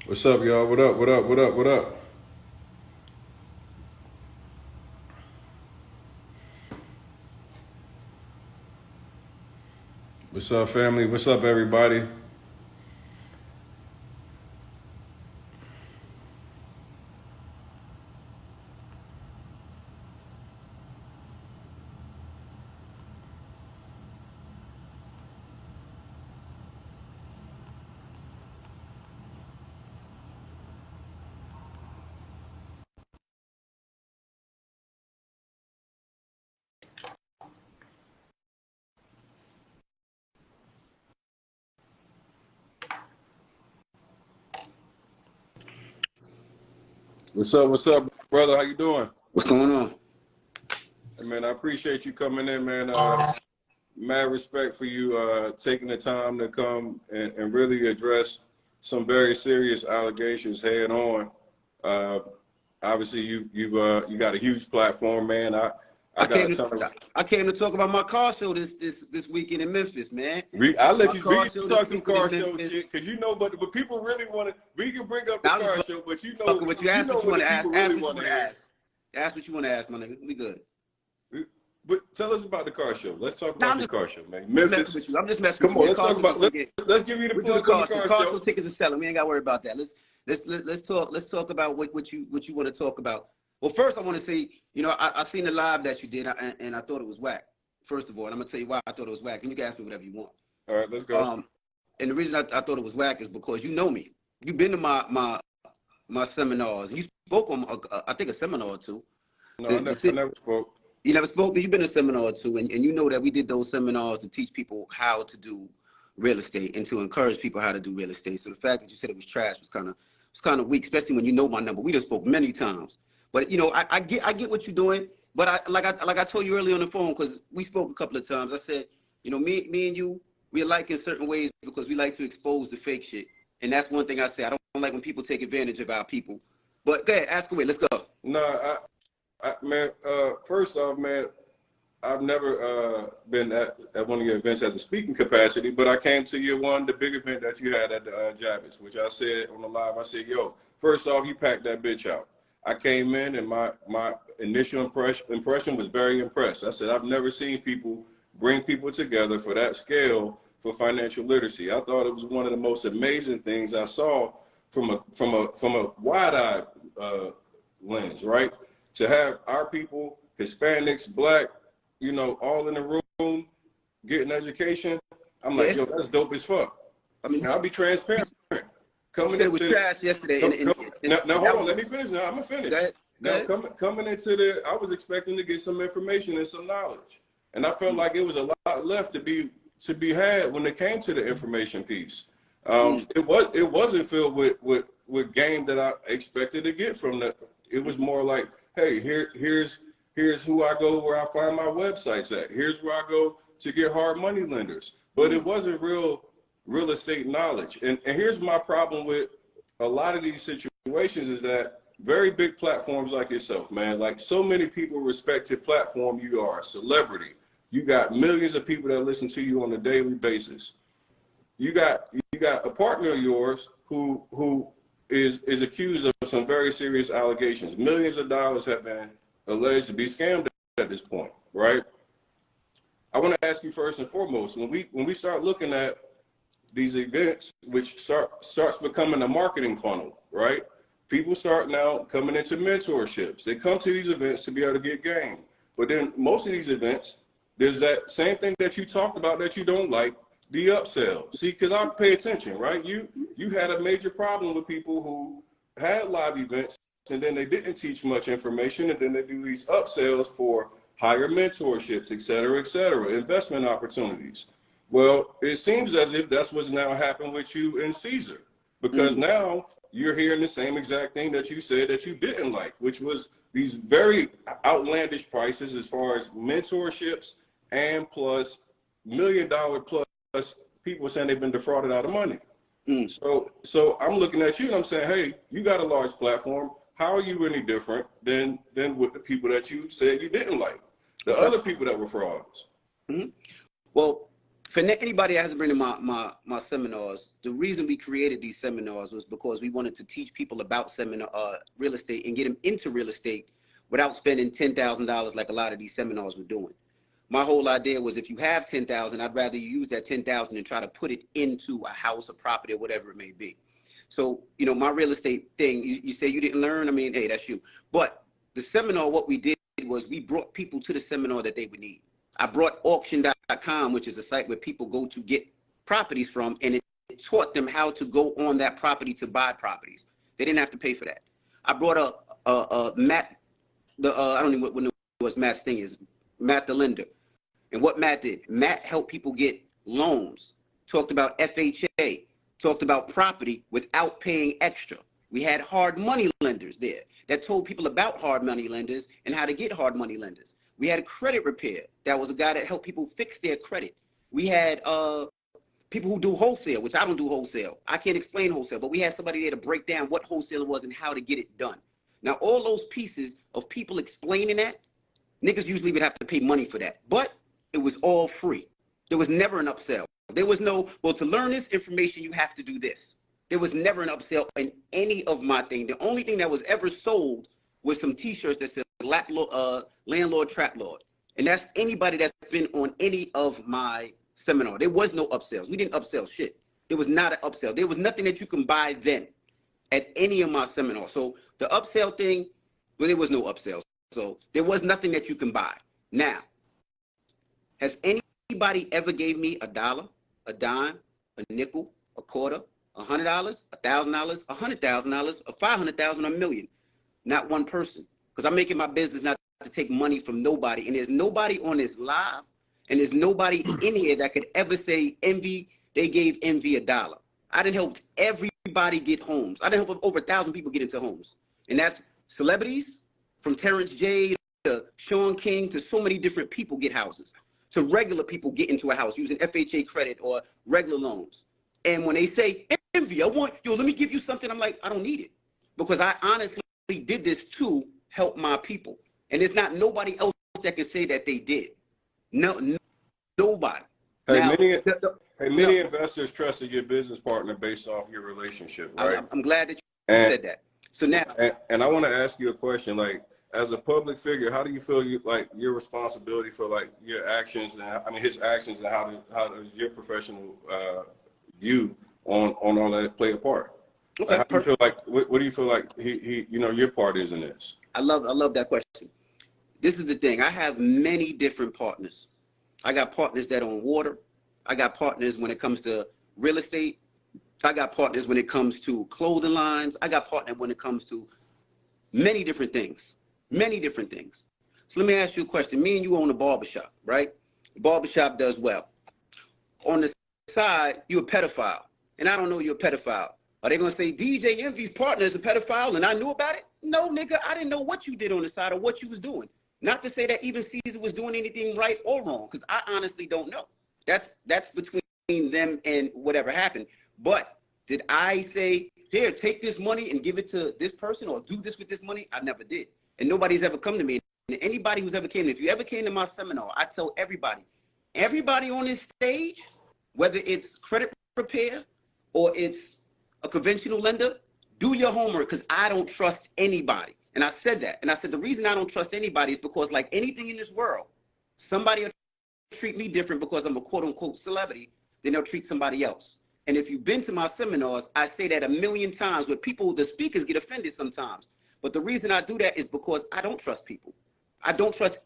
What's up, y'all? What up? What up? What up? What up? What's up, family? What's up, everybody? What's up? What's up, brother? How you doing? What's going on? Hey, man, I appreciate you coming in, man. Mad respect for you taking the time to come and really address some very serious allegations head on. Uh, Obviously, you got a huge platform, man. I I got a came ton to of. I came to talk about my car show this weekend in Memphis, man. I'll let My you. We car can show talk this some weekend in car show Memphis. shit, cause but people really want to. We can bring up the Now I'm car just show, but fucking with you. you Ask know what you what want the to ask. people Ask really what you want want to to hear. ask. Ask what you want to ask, my nigga. We good. But tell us about the car show. Let's talk Now about I'm the just car show, man. messing Memphis. with you. I'm just messing with Come you, on, man. let's Car talk show this about. weekend. Let's give you the We do the plug on the car show. car Car show show. tickets are selling. We ain't got to worry about that. Let's talk about what you want to talk about. Well, first I want to say, I seen the live that you did, and I thought it was whack. First of all, and I'm gonna tell you why I thought it was whack. And you can ask me whatever you want. All right, let's go. And the reason I thought it was whack is because you know me. You've been to my seminars. You spoke on I think a seminar or two. No, To I sit. never spoke. You never spoke, but you've been to a seminar or two, and you know that we did those seminars to teach people how to do real estate and to encourage people how to do real estate. So the fact that you said it was trash was kind of weak, especially when you know my number. We just spoke many times. But I get what you're doing. But I told you earlier on the phone, because we spoke a couple of times. I said, me and you, we alike in certain ways because we like to expose the fake shit. And that's one thing I say. I don't like when people take advantage of our people. But go ahead, ask away. Let's go. No, man. First off, man, I've never been at one of your events as a speaking capacity, but I came to the big event that you had at the Jaffe, which I said on the live. I said, "Yo, first off, you packed that bitch out." I came in and my initial impression was very impressed. I said, "I've never seen people bring people together for that scale for financial literacy." I thought it was one of the most amazing things I saw from a wide-eyed lens, right? To have our people, Hispanics, Black, all in the room getting education. I'm like, Yeah. yo, that's dope as fuck. I mean, Now I'll be transparent. you Coming said it was into trash yesterday, now and that hold on, was let me finish. Now I'm gonna go finish. ahead. Go Now ahead. coming into I was expecting to get some information and some knowledge, and I felt like it was a lot left to be had when it came to the information piece. It wasn't filled with game that I expected to get from the. It was more like, hey, here's who I go where I find my websites at. Here's where I go to get hard money lenders. But it wasn't real estate knowledge. And here's my problem with a lot of these situations is that very big platforms like yourself, man, like so many people respect your platform. You are a celebrity. You got millions of people that listen to you on a daily basis. You got a partner of yours who is accused of some very serious allegations. Millions of dollars have been alleged to be scammed at this point, right? I want to ask you first and foremost, when we start looking at these events, which starts becoming a marketing funnel, right? People start now coming into mentorships. They come to these events to be able to get game. But then most of these events, there's that same thing that you talked about that you don't like, the upsell. See, because I pay attention, right? You had a major problem with people who had live events and then they didn't teach much information, and then they do these upsells for higher mentorships, et cetera, investment opportunities. Well, it seems as if that's what's now happened with you and Caesar, because now you're hearing the same exact thing that you said that you didn't like, which was these very outlandish prices as far as mentorships and plus $1 million plus people saying they've been defrauded out of money. So I'm looking at you and I'm saying, hey, you got a large platform. How are you any different than with the people that you said you didn't like, the Okay. other people that were frauds? Well, For anybody that hasn't been to my seminars, the reason we created these seminars was because we wanted to teach people about real estate and get them into real estate without spending $10,000 like a lot of these seminars were doing. My whole idea was if you have $10,000, I'd rather you use that $10,000 and try to put it into a house, a property, or whatever it may be. So, you know, my real estate thing, you say you didn't learn. I mean, hey, that's you. But the seminar, what we did was we brought people to the seminar that they would need. I brought auction.com, which is a site where people go to get properties from, and it taught them how to go on that property to buy properties. They didn't have to pay for that. I brought Matt, I don't even know what Matt's thing is, Matt the lender. And what Matt did, Matt helped people get loans, talked about FHA, talked about property without paying extra. We had hard money lenders there that told people about hard money lenders and how to get hard money lenders. We had a credit repair. That was a guy that helped people fix their credit. We had people who do wholesale, which I don't do wholesale. I can't explain wholesale, but we had somebody there to break down what wholesale was and how to get it done. Now, all those pieces of people explaining that, niggas usually would have to pay money for that, but it was all free. There was never an upsell. There was no, well, to learn this information, you have to do this. There was never an upsell in any of my thing. The only thing that was ever sold was some t-shirts that said landlord, trap lord. And that's anybody that's been on any of my seminar. There was no upsells. We didn't upsell shit. There was not an upsell. There was nothing that you can buy then at any of my seminars. So the upsell thing, well, there was no upsell. So there was nothing that you can buy. Now, has anybody ever gave me $1, a dime, a nickel, a quarter, $100, $1,000, $100,000, or $500,000, or $1 million? Not one person. Because I'm making my business not to take money from nobody. And there's nobody on this live, and there's nobody in here that could ever say Envy, they gave Envy $1. I done helped everybody get homes. I done helped over 1,000 people get into homes. And that's celebrities, from Terrence J to Sean King to so many different people get houses, to regular people get into a house using FHA credit or regular loans. And when they say, Envy, let me give you something, I'm like, I don't need it. Because I honestly did this to help my people. And there's not nobody else that can say that they did. No, nobody. Hey, now, many investors trusted your business partner based off your relationship, right? I'm glad that you said that. So now, and I want to ask you a question. Like, as a public figure, how do you feel your responsibility for like your actions and his actions, and how does your professional view on all that play a part? Okay, how do you feel like what do you feel like your part is in this? I love that question. This is the thing. I have many different partners. I got partners that own water. I got partners when it comes to real estate. I got partners when it comes to clothing lines. I got partners when it comes to many different things. Many different things. So let me ask you a question. Me and you own a barbershop, right? The barbershop does well. On the side, you're a pedophile, and I don't know you're a pedophile. Are they going to say DJ Envy's partner is a pedophile and I knew about it? No, nigga, I didn't know what you did on the side or what you was doing. Not to say that even Caesar was doing anything right or wrong, because I honestly don't know. That's between them and whatever happened. But did I say, here, take this money and give it to this person or do this with this money? I never did. And nobody's ever come to me. And anybody who's ever came, if you ever came to my seminar, I tell everybody on this stage, whether it's credit repair or it's a conventional lender, do your homework, because I don't trust anybody. And I said that. And I said the reason I don't trust anybody is because, like anything in this world, somebody will treat me different because I'm a quote-unquote celebrity than they'll treat somebody else. And if you've been to my seminars, I say that 1,000,000 times, where the speakers get offended sometimes. But the reason I do that is because I don't trust people. I don't trust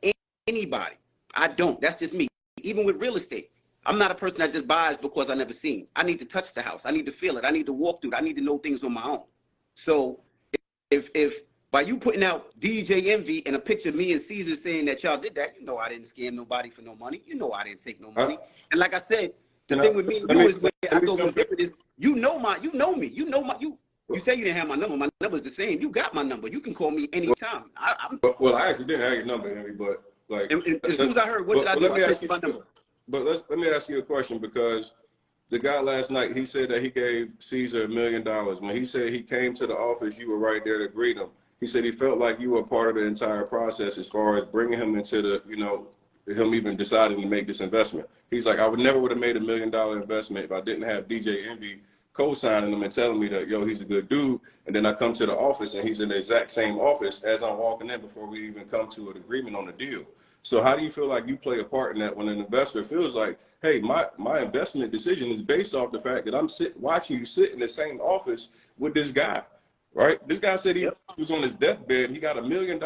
anybody. I don't. That's just me. Even with real estate, I'm not a person that just buys because I never seen. I need to touch the house. I need to feel it. I need to walk through it. I need to know things on my own. So if by you putting out DJ Envy and a picture of me and Caesar saying that y'all did that, I didn't scam nobody for no money. I didn't take no money. And like I said, the thing with me and you is where I go from different is you know me. You say you didn't have my number. My number's the same. You got my number. You can call me anytime. Well, I actually didn't have your number, Henry, but like and as soon as I heard, what did I do? I sent my number. But let me ask you a question, because the guy last night, he said that he gave Caesar $1 million. When he said he came to the office, you were right there to greet him. He said he felt like you were part of the entire process as far as bringing him into the, him even deciding to make this investment. He's like, I would never have made $1 million investment if I didn't have DJ Envy co-signing him and telling me that, yo, he's a good dude. And then I come to the office and he's in the exact same office as I'm walking in before we even come to an agreement on the deal. So how do you feel like you play a part in that when an investor feels like, hey, my investment decision is based off the fact that I'm watching you sit in the same office with this guy, right? This guy said he was on his deathbed. He got $1 million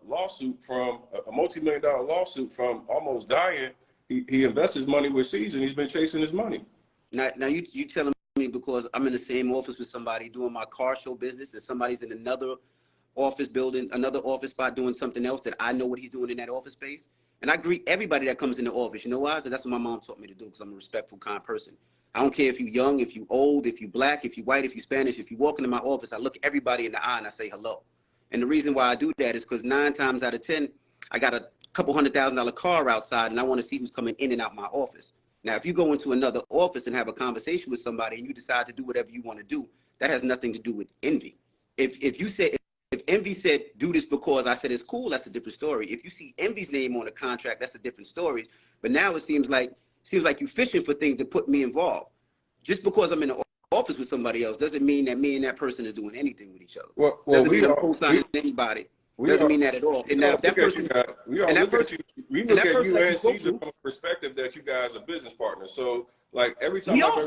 lawsuit from a multi-million-dollar lawsuit from almost dying. He invests his money with Caesar and he's been chasing his money. Now you telling me because I'm in the same office with somebody doing my car show business and somebody's in another office building, another office spot doing something else that I know what he's doing in that office space. And I greet everybody that comes in the office. You know why? Because that's what my mom taught me to do because I'm a respectful, kind person. I don't care if you're young, if you're old, if you're black, if you're white, if you're Spanish. If you walk into my office, I look everybody in the eye and I say hello. And the reason why I do that is because 9 times out of 10, I got a couple $100,000 car outside and I want to see who's coming in and out my office. Now, if you go into another office and have a conversation with somebody and you decide to do whatever you want to do, that has nothing to do with envy. If Envy said, do this because I said it's cool, that's a different story. If you see Envy's name on the contract, that's a different story. But now it seems like you're fishing for things that put me involved. Just because I'm in the office with somebody else doesn't mean that me and that person is doing anything with each other. Well, doesn't mean I'm co-signing anybody. Doesn't mean that at all. And now if that person, we look at you and Caesar from a perspective that you guys are business partners. So like every time I've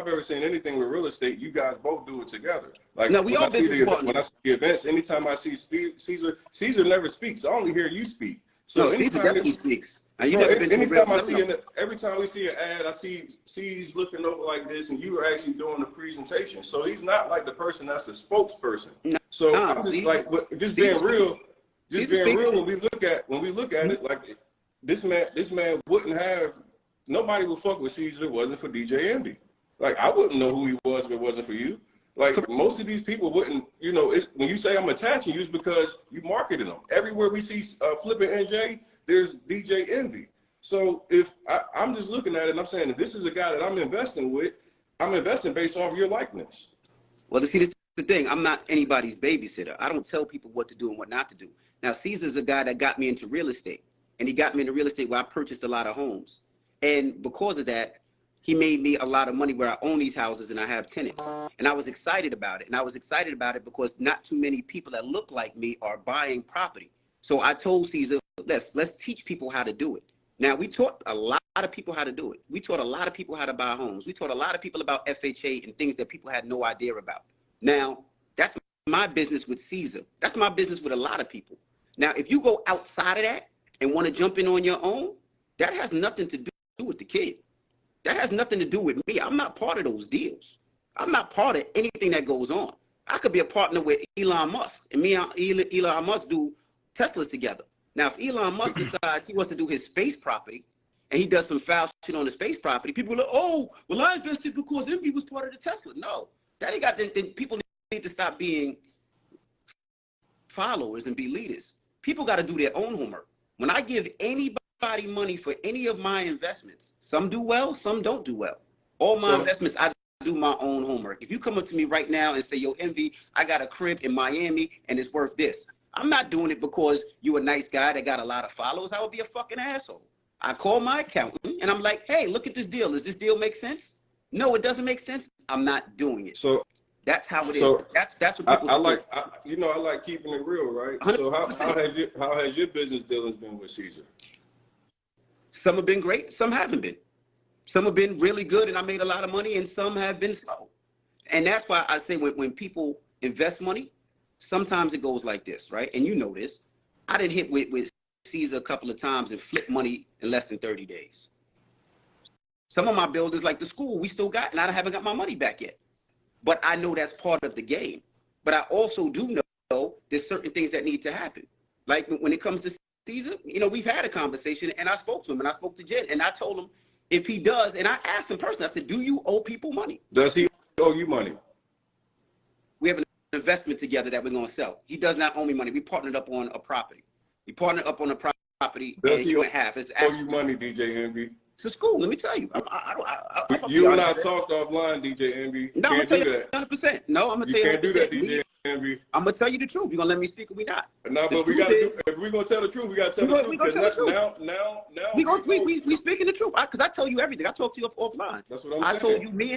ever seen anything with real estate, you guys both do it together. Like no, we all business partners. When I see the events, anytime I see Caesar never speaks. I only hear you speak. So no, Caesar definitely speaks. Every time we see an ad, I see C's looking over like this, and you are actually doing the presentation. So he's not like the person that's the spokesperson. So I'm just being real. When we look at it, like this man wouldn't have. Nobody would fuck with Caesar if it wasn't for DJ Envy. Like I wouldn't know who he was if it wasn't for you. Like most of these people wouldn't, when you say I'm attaching you, it's because you marketed them. Everywhere we see FlippingNJ, there's DJ Envy. So if I'm just looking at it and I'm saying, if this is a guy that I'm investing with, I'm investing based off your likeness. Well, see, this is the thing. I'm not anybody's babysitter. I don't tell people what to do and what not to do. Now, Caesar's a guy that got me into real estate. And he got me into real estate where I purchased a lot of homes. And because of that, he made me a lot of money where I own these houses and I have tenants. And I was excited about it. And I was excited about it because not too many people that look like me are buying property. So I told Caesar, let's teach people how to do it. Now, we taught a lot of people how to do it. We taught a lot of people how to buy homes. We taught a lot of people about FHA and things that people had no idea about. Now, that's my business with Caesar. That's my business with a lot of people. Now, if you go outside of that and want to jump in on your own, that has nothing to do with the kid. That has nothing to do with me. I'm not part of those deals. I'm not part of anything that goes on. I could be a partner with Elon Musk, and me and Elon Musk do Teslas together. Now, if Elon Musk decides he wants to do his space property, and he does some foul shit on the space property, people are like, oh, well, I invested because Envy was part of the Tesla. No, that ain't got. Then people need to stop being followers and be leaders. People got to do their own homework. When I give anybody money for any of my investments, some do well, some don't do well. All my investments, I do my own homework. If you come up to me right now and say, yo, Envy, I got a crib in Miami and it's worth this. I'm not doing it because you a nice guy that got a lot of followers. I would be a fucking asshole. I call my accountant and I'm like, hey, look at this deal. Does this deal make sense? No, it doesn't make sense. I'm not doing it. So that's how it is. That's what people I like keeping it real, right? 100%. So how has your business dealings been with Caesar? Some have been great, some haven't been. Some have been really good and I made a lot of money, and some have been slow. And that's why I say when people invest money, sometimes it goes like this, right? And you know this. I didn't hit with Caesar a couple of times and flip money in less than 30 days. Some of my builders, like the school, we still got, and I haven't got my money back yet. But I know that's part of the game. But I also do know there's certain things that need to happen. Like when it comes to Caesar, we've had a conversation, and I spoke to him, and I spoke to Jen, and I told him if he does, and I asked him personally, I said, do you owe people money? Does he owe you money? We have an investment together that we're going to sell. He does not owe me money. We partnered up on a property. We partnered up on a property, and he went half. It's owe you money, DJ Envy? To school, let me tell you. You and I talked offline, DJ Envy. No, I'm going to tell you 100%. No, I'm going to tell you 100%. You can't do that, DJ Envy. I'm gonna tell you the truth. You gonna let me speak or we not? No, but we got to. If we're gonna tell the truth, we got to tell the truth. We gonna tell the truth. Now, we speaking the truth. Because I tell you everything. I talk to you offline. That's what I'm saying. I told you, me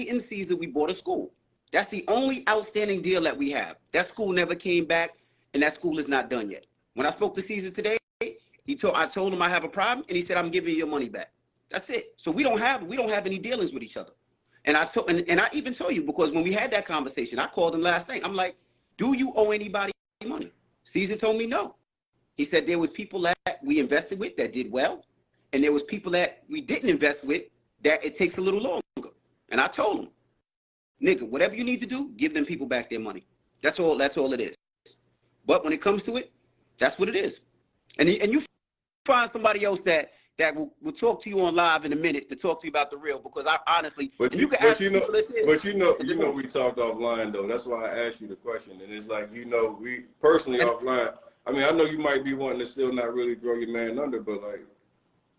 and Caesar, we bought a school. That's the only outstanding deal that we have. That school never came back, and that school is not done yet. When I spoke to Caesar today, I told him I have a problem, and he said I'm giving you your money back. That's it. So we don't have any dealings with each other. And I even told you, because when we had that conversation, I called him last night. I'm like, do you owe anybody money? Caesar told me no. He said there was people that we invested with that did well, and there was people that we didn't invest with that it takes a little longer. And I told him, nigga, whatever you need to do, give them people back their money. That's all it is. But when it comes to it, that's what it is. And you find somebody else that will talk to you on live in a minute to talk to you about the real, because I honestly, but you know, we talked offline though. That's why I asked you the question. And it's like, we personally offline. I mean, I know you might be wanting to still not really throw your man under, but like,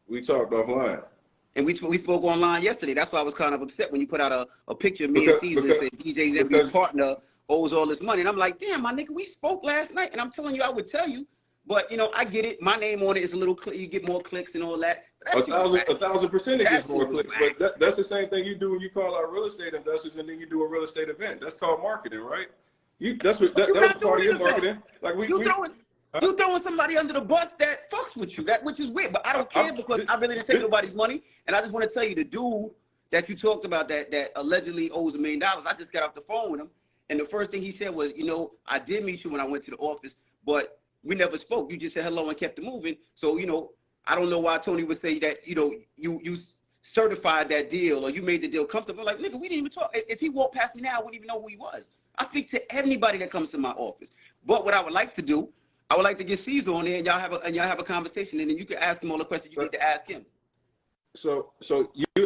we talked offline. And we spoke online yesterday. That's why I was kind of upset when you put out a picture of me and Caesar and said DJ's every partner owes all this money. And I'm like, damn, my nigga, we spoke last night. And I'm telling you, I would tell you. But, I get it. My name on it is a little, you get more clicks and all that. 1,000% it gets more clicks. But that's the same thing you do when you call out real estate investors and then you do a real estate event. That's called marketing, right? That was part of your marketing. Like you throwing somebody under the bus that fucks with you, which is weird. But I don't care because I really didn't take nobody's money. And I just want to tell you, the dude that you talked about that allegedly owes $1 million, I just got off the phone with him. And the first thing he said was, I did meet you when I went to the office, but we never spoke. You just said hello and kept it moving. So, I don't know why Tony would say that, you certified that deal or you made the deal comfortable. I'm like, nigga, we didn't even talk. If he walked past me now, I wouldn't even know who he was. I speak to anybody that comes to my office. But what I would like to do, I would like to get Caesar on there and y'all have a conversation, and then you can ask him all the questions you need to ask him. So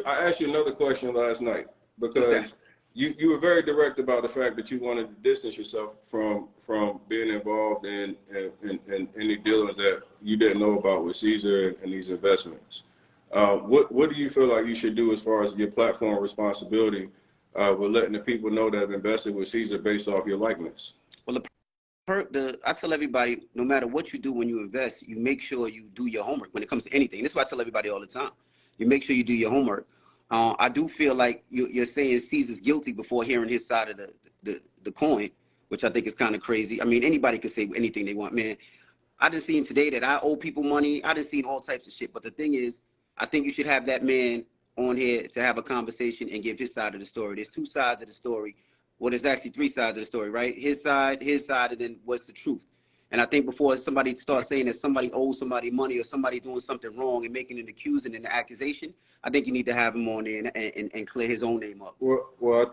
I asked you another question last night because you were very direct about the fact that you wanted to distance yourself from being involved in any dealings that you didn't know about with Caesar and these investments. What do you feel like you should do as far as your platform responsibility with letting the people know that have invested with Caesar based off your likeness? Well, I tell everybody, no matter what you do when you invest, you make sure you do your homework when it comes to anything. This is what I tell everybody all the time. You make sure you do your homework. I do feel like you're saying Caesar's guilty before hearing his side of the coin, which I think is kind of crazy. I mean, anybody can say anything they want, man. I just seen today that I owe people money. I just seen all types of shit. But the thing is, I think you should have that man on here to have a conversation and give his side of the story. There's two sides of the story. Well, there's actually three sides of the story, right? His side, and then what's the truth. And I think before somebody starts saying that somebody owes somebody money or somebody doing something wrong and making an accusation and an accusation, I think you need to have him on there and clear his own name up. Well,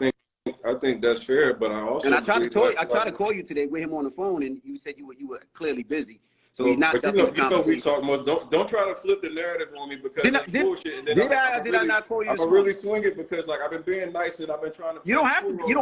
I think that's fair, but I also I tried to call you today with him on the phone, and you said you were clearly busy. So he's not. But we talk more. Don't try to flip the narrative on me because that's bullshit. And then did I not call you? I'm gonna really swing it because like I've been being nice and I've been trying to. You don't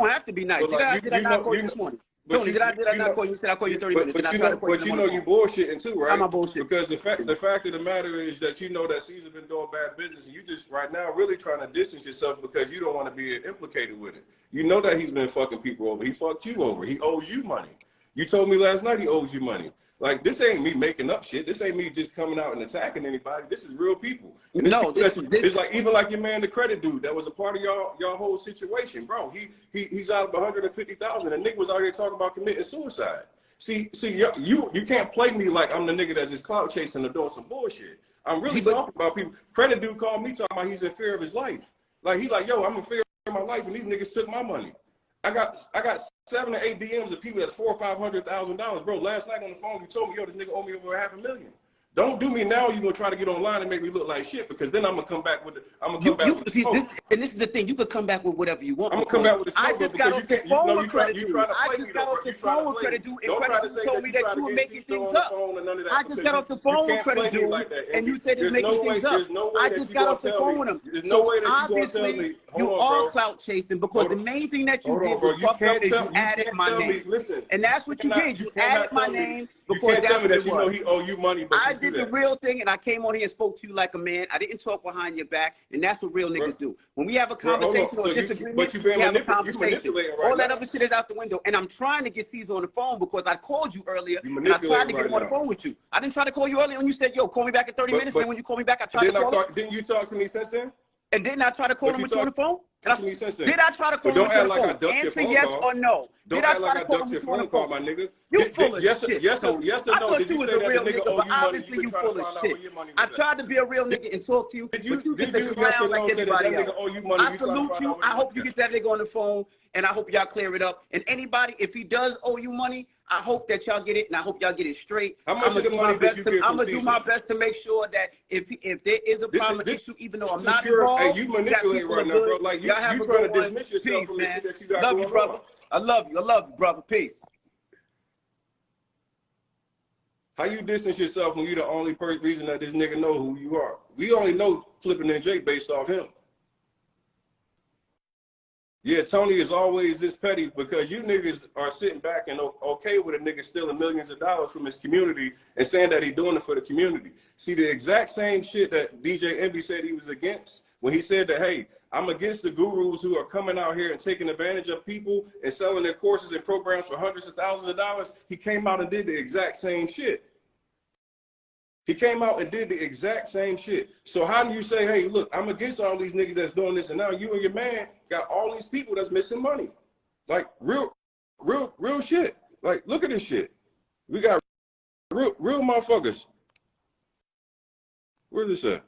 have to be nice. Did I not call you this morning? Tony, did I not call you? You said I called you 30 minutes. But you know you bullshitting too, right? I'm not bullshit. Because the fact of the matter is that you know that Caesar's been doing bad business, and you just right now really trying to distance yourself because you don't want to be implicated with it. You know that he's been fucking people over. He fucked you over. He owes you money. You told me last night he owes you money. Like, this ain't me making up shit. This ain't me just coming out and attacking anybody. This is real people. And it's like even like your man, the credit dude, that was a part of y'all whole situation, bro. He's out of 150,000. And nigga was out here talking about committing suicide. See, you can't play me like I'm the nigga that's just clout chasing or doing some bullshit. I'm really talking about people. Credit dude called me talking about he's in fear of his life. Like he's like, yo, I'm in fear of my life, and these niggas took my money. I got 7 or 8 DMs of people that's $400,000 or $500,000, bro. Last night on the phone, you told me, yo, this nigga owe me over $500,000. Don't do me now. You're gonna try to get online and make me look like shit because then I'm gonna come back with the. And this is the thing. You could come back with whatever you want. I'm gonna come back with the smoke. I just got off the phone with credit dude. I just got off the phone with credit dude, and credit dude told me that you were making things up. I just got off the phone with credit dude, and you said it's making things up. I just got off the phone with him. So obviously you are clout chasing because the main thing that you did was fuck up is you added my name, and that's what you did. You added my name. You can't tell me that you know he owe you money, but I did the real thing, and I came on here and spoke to you like a man. I didn't talk behind your back, and that's what real niggas do. When we have a conversation or disagreement, we have a conversation. All that other shit is out the window. And I'm trying to get Caesar on the phone because I called you earlier, and I tried to get him on the phone with you. I didn't try to call you earlier, and you said, yo, call me back in 30 minutes, and when you call me back, I tried to call him. Didn't you talk to me since then? And didn't I try to call him with you on the phone? Did I try to call him with you on the phone? Answer yes or no. Don't act like I ducked your phone call, my nigga. You full of shit. Yes or no? Did you say that the nigga owe you money? Obviously you full of shit. I tried to be a real nigga and talk to you, but you just a clown like everybody else. I salute you. I hope you get that nigga on the phone, and I hope y'all clear it up. And anybody, if he does owe you money, I hope that y'all get it, and I hope y'all get it straight. How much of the money did you get from I'm gonna do my best to make sure that if there is a problem issue, even though I'm not involved, hey, you manipulate right now, bro. Like you trying to dismiss yourself from the shit that you got going on. Love you, brother. I love you, brother. Peace. How you distance yourself when you the only reason that this nigga know who you are? We only know FlippingNJ based off him. Yeah, Tony is always this petty because you niggas are sitting back and okay with a nigga stealing millions of dollars from his community and saying that he's doing it for the community. See, the exact same shit that DJ Envy said he was against when he said that, hey, I'm against the gurus who are coming out here and taking advantage of people and selling their courses and programs for hundreds of thousands of dollars. He came out and did the exact same shit. He came out and did the exact same shit. So how do you say, hey, look, I'm against all these niggas that's doing this, and now you and your man got all these people that's missing money? Like real shit. Like, look at this shit. We got real motherfuckers. Where's this at?